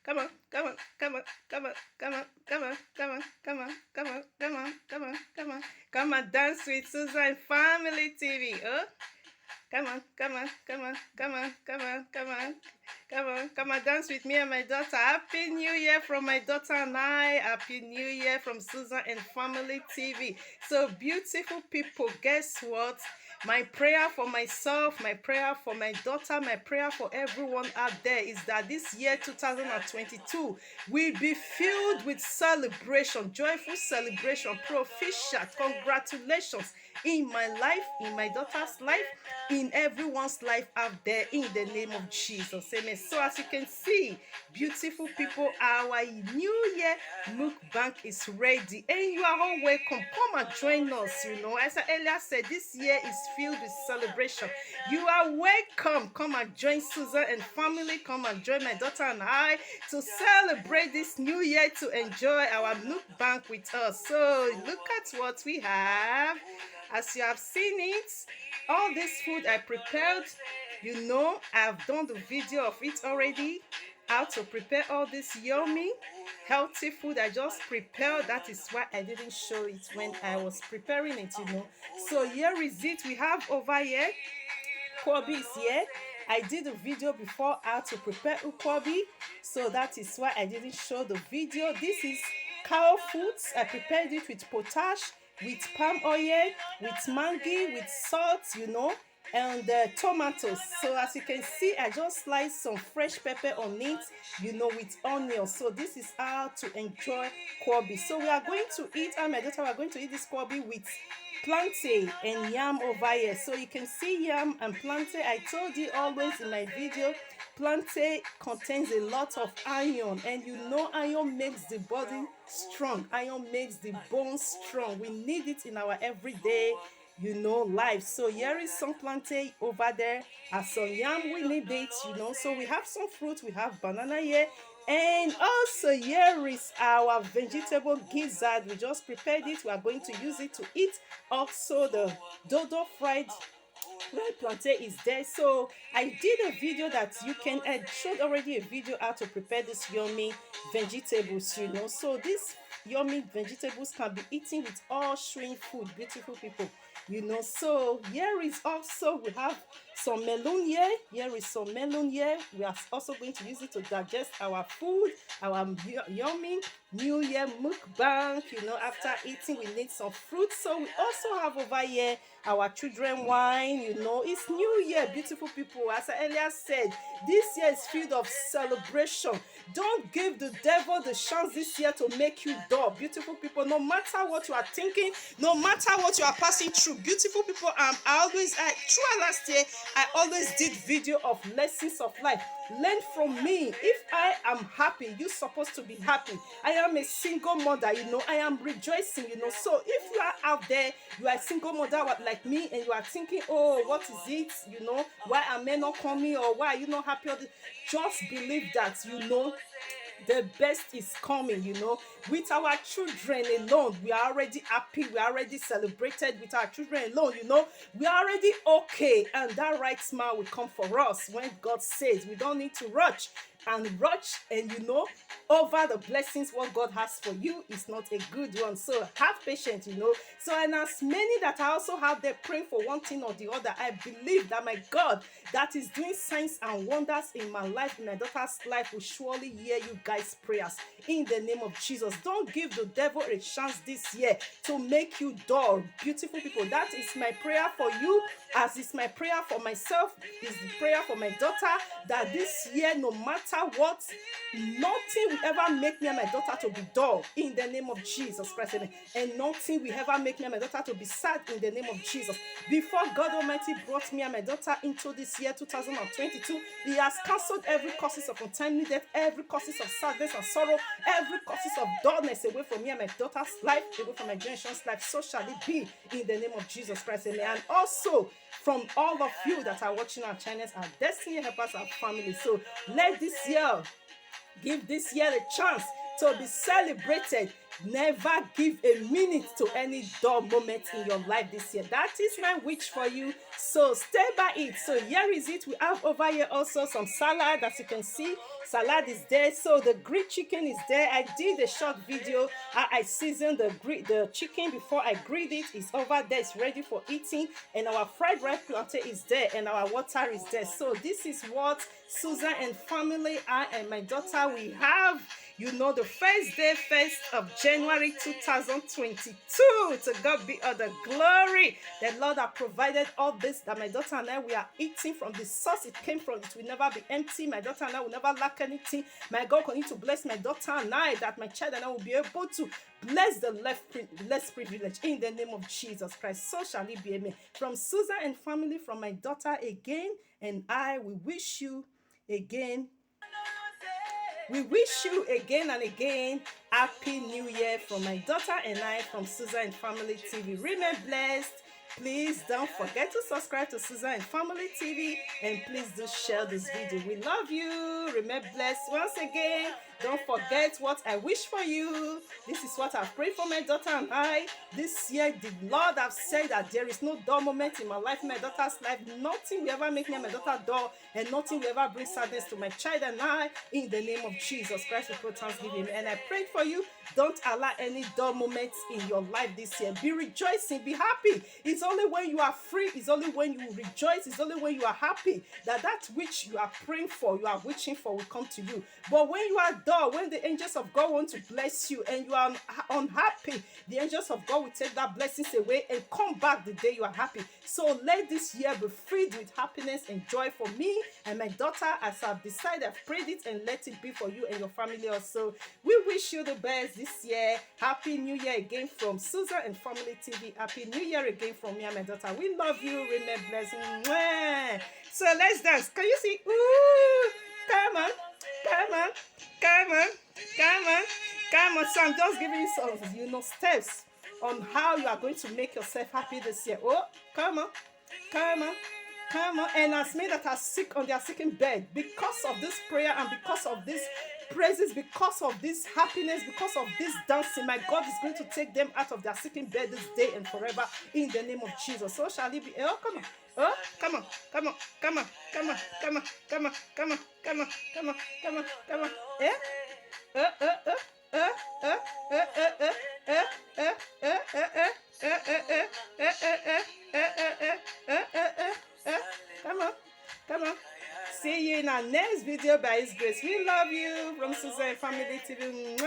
Come on, come on, come on, come on, come on, come on, come on, come on, come on, come on, come on, come on. Come on, dance with Susan Family TV. Oh, come on, come on, come on, come on, come on, come on. Come on, come on, dance with me and my daughter. Happy New Year from my daughter and I. Happy New Year from Susan and Family TV. So, beautiful people, guess what? My prayer for myself, my prayer for my daughter, my prayer for everyone out there is that this year 2022 will be filled with celebration, joyful celebration, proficient, congratulations in my life, in my daughter's life, in everyone's life out there in the name of Jesus. Amen. So as you can see, beautiful people, our New Year mukbang is ready and you are all welcome. Come and join us. As I earlier said, this year is filled with celebration. You are welcome. Come and join Susan and family. Come and join my daughter and I to celebrate this new year, to enjoy our mukbang with us. So look at what we have. As you have seen it, all this food I prepared, I've done the video of it already, how to prepare all this yummy healthy food I just prepared. That is why I didn't show it when I was preparing it. So here is it. We have over here ukwobi is here. I did a video before how to prepare ukwobi, so that is why I didn't show the video. This is cow foods. I prepared it with potash, with palm oil, with mangi, with salt, and tomatoes. So as you can see, I just sliced some fresh pepper on it, with onions. So this is how to enjoy kwabi. So we are going to eat, and my daughter, we are going to eat this kwabi with plantain and yam over here. So you can see yam and plantain. I told you always in my video, plantain contains a lot of iron, and iron makes the body strong. Iron makes the bones strong. We need it in our everyday life. So here is some plantain over there, and some yam. We need it. So we have some fruit. We have banana here. And also here is our vegetable gizzard. We just prepared it. We are going to use it to eat. Also the dodo fried plantain is there. So I did a video that I showed already a video how to prepare this yummy vegetables. So these yummy vegetables can be eaten with all shrimp food, beautiful people. So here is also, we have some melon here. Here is some melon here. We are also going to use it to digest our food, our yummy New Year mukbang. After eating, we need some fruit. So we also have over here our children wine. It's New Year, beautiful people. As I earlier said, this year is filled of celebration. Don't give the devil the chance this year to make you dull, beautiful people. No matter what you are thinking, no matter what you are passing through, beautiful people. Throughout last year, I always did video of lessons of life. Learn from me. If I am happy, you're supposed to be happy. I am a single mother, I am rejoicing, So if you are out there, you are a single mother like me, and you are thinking, oh, what is it? Why am I not coming, or why are you not happy? Just believe that, the best is coming. With our children alone, we are already happy. We are already celebrated with our children alone. We are already okay, and that right smile will come for us when God says we don't need to rush and over the blessings. What God has for you is not a good one, so have patience. So, and as many that I also have there praying for one thing or the other, I believe that my God that is doing signs and wonders in my life, in my daughter's life, will surely hear you guys' prayers in the name of Jesus. Don't give the devil a chance this year to make you dull, beautiful people. That is my prayer for you, as is my prayer for myself, is the prayer for my daughter, that this year, no matter what, nothing will ever make me and my daughter to be dull in the name of Jesus Christ. And nothing will ever make me and my daughter to be sad in the name of Jesus. Before God Almighty brought me and my daughter into this year 2022, He has cancelled every causes of untimely death, every causes of sadness and sorrow, every causes of dullness away from me and my daughter's life, away from my generation's life. So shall it be in the name of Jesus Christ. And also from all of you that are watching our channels, our destiny helpers, our family. So let this year, give this year a chance to be celebrated Never give a minute to any dull moment in your life this year. That is my wish for you. So stay by it. So here is it. We have over here also some salad, as you can see. Salad is there. So the grilled chicken is there. I did a short video how I seasoned the chicken before I grilled it. It's over there. It's ready for eating. And our fried rice plantain is there. And our water is there. So this is what Susan and family, I and my daughter, we have. You know, the first day, 1st of January 2022. To God be all the glory. The Lord has provided all this that my daughter and I, we are eating from the source it came from. It will never be empty. My daughter and I will never lack anything. My God continue to bless my daughter and I, that my child and I will be able to bless the less privileged in the name of Jesus Christ. So shall it be. Amen. From Susan and family, from my daughter again, and I, we wish you again. We wish you again and again Happy New Year from my daughter and I, from Susan and Family TV. Remain blessed. Please don't forget to subscribe to Susan and Family TV, and please do share this video. We love you. Remain blessed once again. Don't forget what I wish for you. This is what I've prayed for my daughter and I. This year, the Lord have said that there is no dull moment in my life, my daughter's life. Nothing will ever make me and my daughter dull, and nothing will ever bring sadness to my child and I. In the name of Jesus Christ, we pray thanksgiving. And I prayed for you. Don't allow any dull moments in your life this year. Be rejoicing, be happy. It's only when you are free, it's only when you rejoice, it's only when you are happy that which you are praying for, you are wishing for, will come to you. But when you are dull, when the angels of God want to bless you and you are unhappy, the angels of God will take that blessings away and come back the day you are happy. So let this year be filled with happiness and joy for me and my daughter, as I've decided, I've prayed it, and let it be for you and your family also. We wish you the best this year. Happy New Year again from Susan and Family TV. Happy New Year again from me and my daughter. We love you. Remain blessed. Mwah. So let's dance. Can you see? Ooh, come on, come on, come on, come on, come on. So I'm just giving you some, steps on how you are going to make yourself happy this year. Oh, come on, come on. Come on. And as many that are sick on their sicking bed, because of this prayer and because of this praises, because of this happiness, because of this dancing, my God is going to take them out of their sicking bed this day and forever in the name of Jesus. So shall it be. Oh, come on. Oh, come on, come on, come on, come on, come on, come on, come on, come on, come on, come on, come on. Eh? Come on, come on. See you in our next video by His grace. We love you from Susan Family TV.